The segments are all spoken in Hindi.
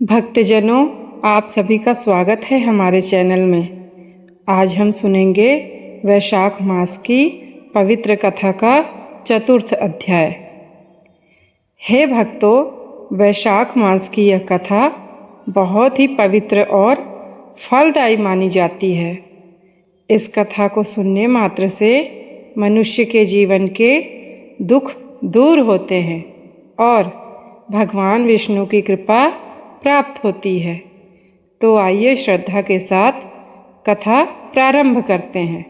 भक्तजनों, आप सभी का स्वागत है हमारे चैनल में। आज हम सुनेंगे वैशाख मास की पवित्र कथा का चतुर्थ अध्याय। हे भक्तों, वैशाख मास की यह कथा बहुत ही पवित्र और फलदायी मानी जाती है। इस कथा को सुनने मात्र से मनुष्य के जीवन के दुख दूर होते हैं और भगवान विष्णु की कृपा प्राप्त होती है। तो आइए श्रद्धा के साथ कथा प्रारंभ करते हैं।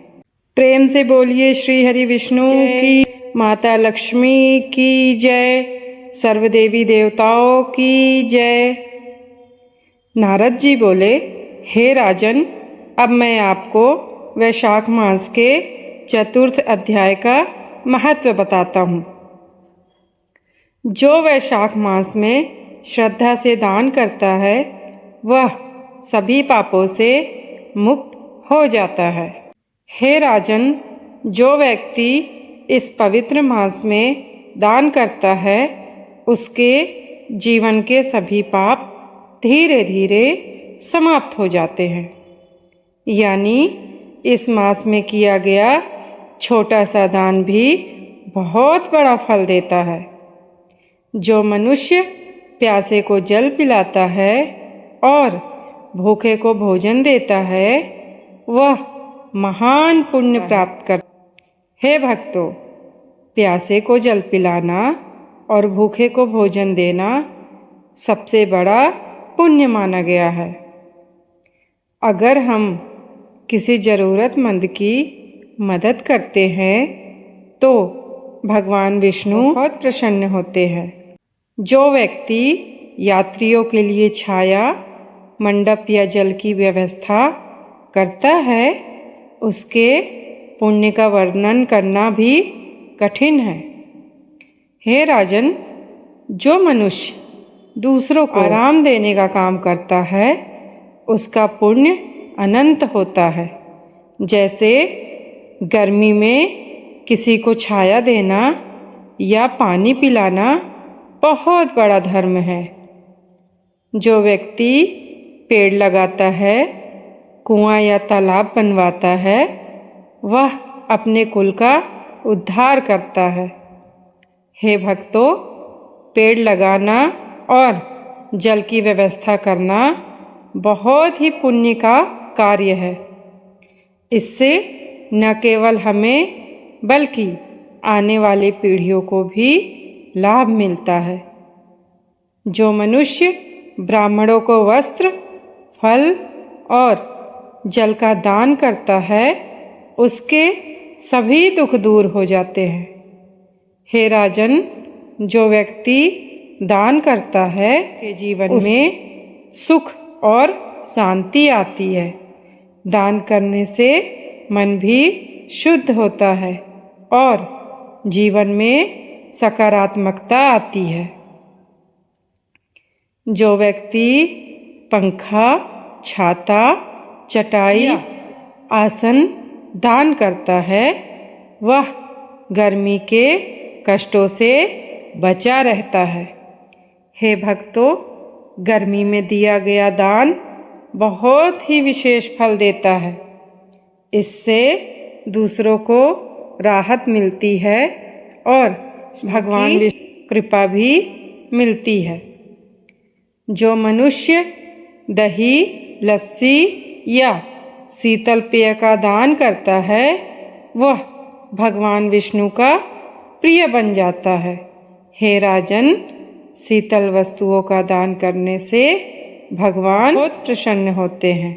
प्रेम से बोलिए श्री हरि विष्णु की, माता लक्ष्मी की जय, सर्वदेवी देवताओं की जय। नारद जी बोले, हे राजन, अब मैं आपको वैशाख मास के चतुर्थ अध्याय का महत्व बताता हूँ। जो वैशाख मास में श्रद्धा से दान करता है वह सभी पापों से मुक्त हो जाता है। हे राजन, जो व्यक्ति इस पवित्र मास में दान करता है उसके जीवन के सभी पाप धीरे धीरे समाप्त हो जाते हैं। यानी इस मास में किया गया छोटा सा दान भी बहुत बड़ा फल देता है। जो मनुष्य प्यासे को जल पिलाता है और भूखे को भोजन देता है वह महान पुण्य प्राप्त करता है। हे भक्तों, प्यासे को जल पिलाना और भूखे को भोजन देना सबसे बड़ा पुण्य माना गया है। अगर हम किसी ज़रूरतमंद की मदद करते हैं तो भगवान विष्णु बहुत प्रसन्न होते हैं। जो व्यक्ति यात्रियों के लिए छाया, मंडप या जल की व्यवस्था करता है उसके पुण्य का वर्णन करना भी कठिन है। हे राजन, जो मनुष्य दूसरों को आराम देने का काम करता है उसका पुण्य अनंत होता है। जैसे गर्मी में किसी को छाया देना या पानी पिलाना बहुत बड़ा धर्म है। जो व्यक्ति पेड़ लगाता है, कुआं या तालाब बनवाता है वह अपने कुल का उद्धार करता है। हे भक्तों, पेड़ लगाना और जल की व्यवस्था करना बहुत ही पुण्य का कार्य है। इससे न केवल हमें बल्कि आने वाली पीढ़ियों को भी लाभ मिलता है। जो मनुष्य ब्राह्मणों को वस्त्र, फल और जल का दान करता है उसके सभी दुख दूर हो जाते हैं। हे राजन, जो व्यक्ति दान करता है के जीवन में सुख और शांति आती है। दान करने से मन भी शुद्ध होता है और जीवन में सकारात्मकता आती है। जो व्यक्ति पंखा, छाता, चटाई, आसन दान करता है वह गर्मी के कष्टों से बचा रहता है। हे भक्तों, गर्मी में दिया गया दान बहुत ही विशेष फल देता है। इससे दूसरों को राहत मिलती है और भगवान की कृपा भी मिलती है। जो मनुष्य दही, लस्सी या शीतल पेय का दान करता है वह भगवान विष्णु का प्रिय बन जाता है। हे राजन, शीतल वस्तुओं का दान करने से भगवान बहुत प्रसन्न होते हैं।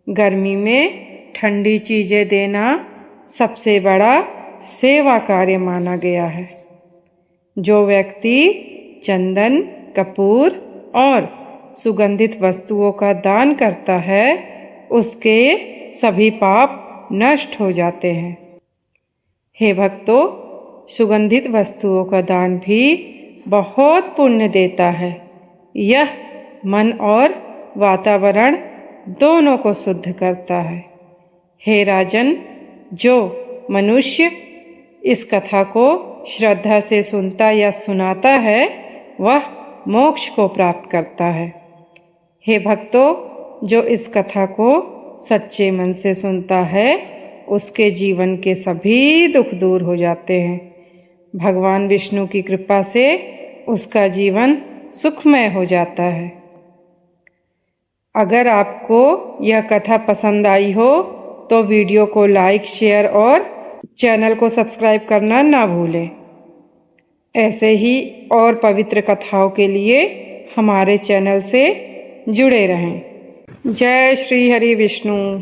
गर्मी में ठंडी चीज़ें देना सबसे बड़ा सेवा कार्य माना गया है। जो व्यक्ति चंदन, कपूर और सुगंधित वस्तुओं का दान करता है उसके सभी पाप नष्ट हो जाते हैं। हे भक्तों, सुगंधित वस्तुओं का दान भी बहुत पुण्य देता है। यह मन और वातावरण दोनों को शुद्ध करता है। हे राजन, जो मनुष्य इस कथा को श्रद्धा से सुनता या सुनाता है वह मोक्ष को प्राप्त करता है। हे भक्तों, जो इस कथा को सच्चे मन से सुनता है उसके जीवन के सभी दुख दूर हो जाते हैं। भगवान विष्णु की कृपा से उसका जीवन सुखमय हो जाता है। अगर आपको यह कथा पसंद आई हो तो वीडियो को लाइक, शेयर और चैनल को सब्सक्राइब करना ना भूलें। ऐसे ही और पवित्र कथाओं के लिए हमारे चैनल से जुड़े रहें। जय श्री हरि विष्णु।